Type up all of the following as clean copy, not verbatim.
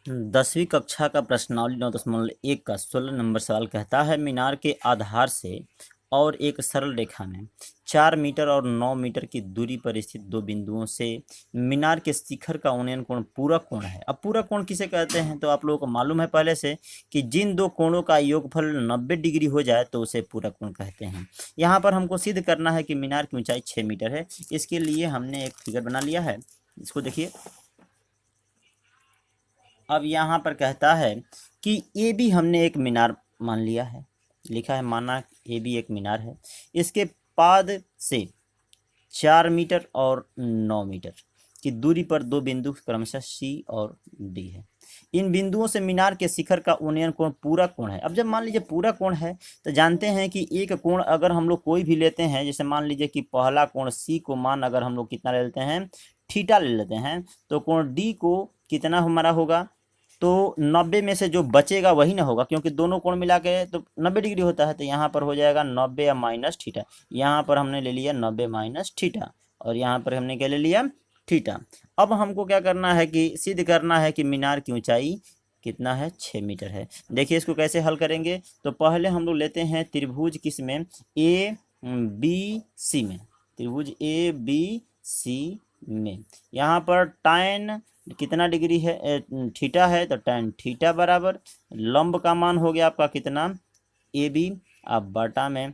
दसवीं कक्षा का प्रश्नावली 9.1 का 16 नंबर सवाल कहता है, मीनार के आधार से और एक सरल रेखा में 4 मीटर और 9 मीटर की दूरी पर स्थित दो बिंदुओं से मीनार के शिखर का उन्नयन कोण पूरक कोण है। अब पूरक कोण किसे कहते हैं तो आप लोगों को मालूम है पहले से कि जिन दो कोणों का योगफल 90 डिग्री हो जाए तो उसे पूरक कोण कहते हैं। यहाँ पर हमको सिद्ध करना है कि मीनार की ऊंचाई 6 मीटर है। इसके लिए हमने एक फिगर बना लिया है, इसको देखिए। अब यहाँ पर कहता है कि ए बी हमने एक मीनार मान लिया है, लिखा है माना ए बी एक मीनार है। इसके पाद से 4 मीटर और 9 मीटर की दूरी पर दो बिंदु क्रमशः सी और डी है। इन बिंदुओं से मीनार के शिखर का उन्नयन कोण पूरक कोण है। अब जब मान लीजिए पूरक कोण है तो जानते हैं कि एक कोण अगर हम लोग कोई भी लेते हैं, जैसे मान लीजिए कि पहला कोण सी को मान अगर हम लोग कितना ले लेते हैं, थीटा ले लेते हैं, तो कोण डी को कितना हमारा होगा, तो 90 में से जो बचेगा वही ना होगा, क्योंकि दोनों कोण मिला के तो 90 डिग्री होता है। तो यहाँ पर हो जाएगा 90 या माइनस थीटा। यहाँ पर हमने ले लिया 90 माइनस थीटा और यहाँ पर हमने क्या ले लिया, थीटा। अब हमको क्या करना है कि सिद्ध करना है कि मीनार की ऊंचाई कितना है, 6 मीटर है। देखिए इसको कैसे हल करेंगे, तो पहले हम लोग लेते हैं त्रिभुज किस में, ए बी सी में, त्रिभुज ए बी सी में। यहाँ पर tan कितना डिग्री है, थीटा है, तो tan थीटा बराबर लंब का मान हो गया आपका कितना, ए बी, अब बटा में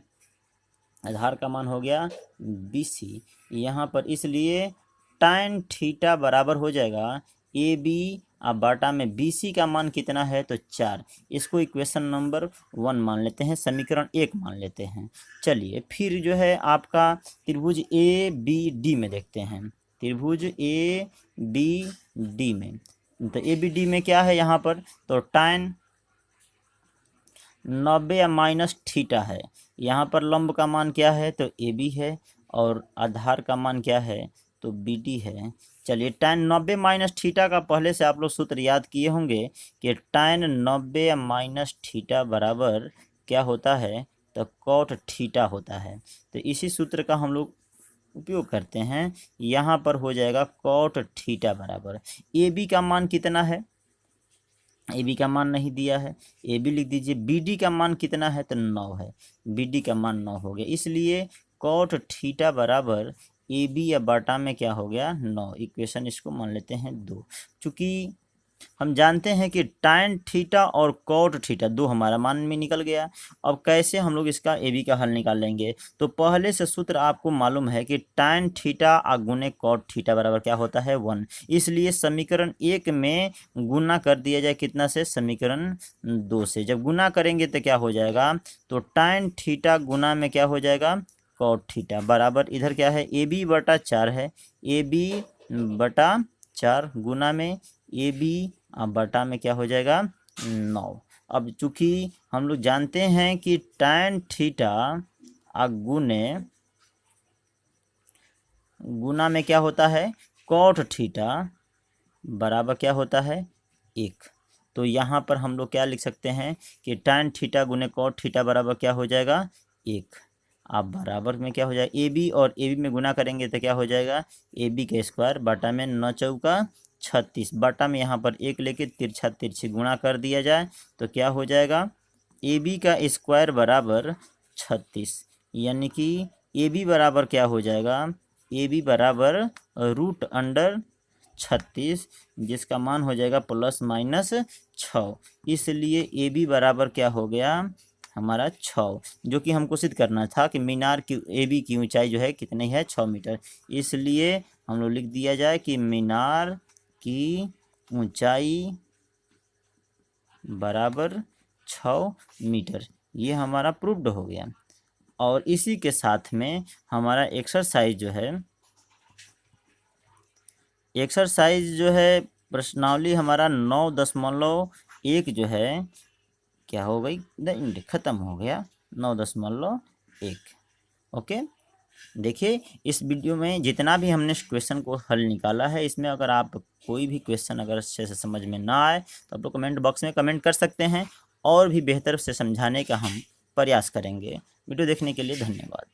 आधार का मान हो गया बी सी। यहाँ पर इसलिए tan थीटा बराबर हो जाएगा ए बी, अब बाटा में बी सी का मान कितना है, तो 4। इसको इक्वेशन नंबर 1 मान लेते हैं, समीकरण 1 मान लेते हैं। चलिए फिर जो है आपका त्रिभुज ए बी डी में देखते हैं, त्रिभुज ए बी डी में, तो ए बी डी में क्या है यहाँ पर, तो tan 90 या माइनस थीटा है। यहाँ पर लंब का मान क्या है, तो ए बी है, और आधार का मान क्या है, तो बी डी है। चलिए tan 90 माइनस थीटा का पहले से आप लोग सूत्र याद किए होंगे कि tan 90 या माइनस थीटा बराबर क्या होता है, तो cot थीटा होता है। तो इसी सूत्र का हम लोग उपयोग करते हैं। यहाँ पर हो जाएगा cot थीटा बराबर ए बी का मान कितना है, ए बी का मान नहीं दिया है, ए बी लिख दीजिए। बी डी का मान कितना है, तो 9 है, बी डी का मान 9 हो गया। इसलिए cot थीटा बराबर ए बी या बाटा में क्या हो गया, 9। इक्वेशन इसको मान लेते हैं 2। चूँकि हम जानते हैं कि tan थीटा और cot थीटा दो हमारा मान में निकल गया। अब कैसे हम लोग इसका ए बी का हल निकाल लेंगे, तो पहले से सूत्र आपको मालूम है कि tan थीटा गुने cot थीटा बराबर क्या होता है, 1। इसलिए समीकरण 1 में गुना कर दिया जाए कितना से, समीकरण 2 से। जब गुना करेंगे तो क्या हो जाएगा, तो tan थीटा गुना में क्या हो जाएगा, cot थीटा बराबर इधर क्या है, ए बी बटा 4 है, ए बी बटा 4 गुना में ए बी बटा में क्या हो जाएगा, 9। अब चूंकि हम लोग जानते हैं कि tan थीटा गुना में क्या होता है, cot थीटा बराबर क्या होता है, 1। तो यहाँ पर हम लोग क्या लिख सकते हैं कि tan थीटा गुने cot थीटा बराबर क्या हो जाएगा, 1। अब बराबर में क्या हो जाएगा, ए बी और ए बी में गुना करेंगे तो क्या हो जाएगा, ए बी का स्क्वायर बटा में 9 चौका 36, बटा में यहाँ पर 1 लेके तिरछा तिरछी गुणा कर दिया जाए तो क्या हो जाएगा, ए बी का स्क्वायर बराबर 36, यानी कि ए बी बराबर क्या हो जाएगा, ए बी बराबर √36, जिसका मान हो जाएगा ±6। इसलिए ए बी बराबर क्या हो गया हमारा 6, जो कि हमको सिद्ध करना था कि मीनार की ए बी की ऊंचाई जो है कितनी है, 6 मीटर। इसलिए हम लोग लिख दिया जाए कि मीनार की ऊंचाई बराबर 6 मीटर। ये हमारा प्रूव्ड हो गया। और इसी के साथ में हमारा एक्सरसाइज जो है प्रश्नावली हमारा 9.1 जो है क्या हो गई, ख़त्म हो गया, 9.1। ओके, देखिए इस वीडियो में जितना भी हमने क्वेश्चन को हल निकाला है, इसमें अगर आप कोई भी क्वेश्चन अगर अच्छे से समझ में ना आए तो आप लोग कमेंट बॉक्स में कमेंट कर सकते हैं, और भी बेहतर से समझाने का हम प्रयास करेंगे। वीडियो देखने के लिए धन्यवाद।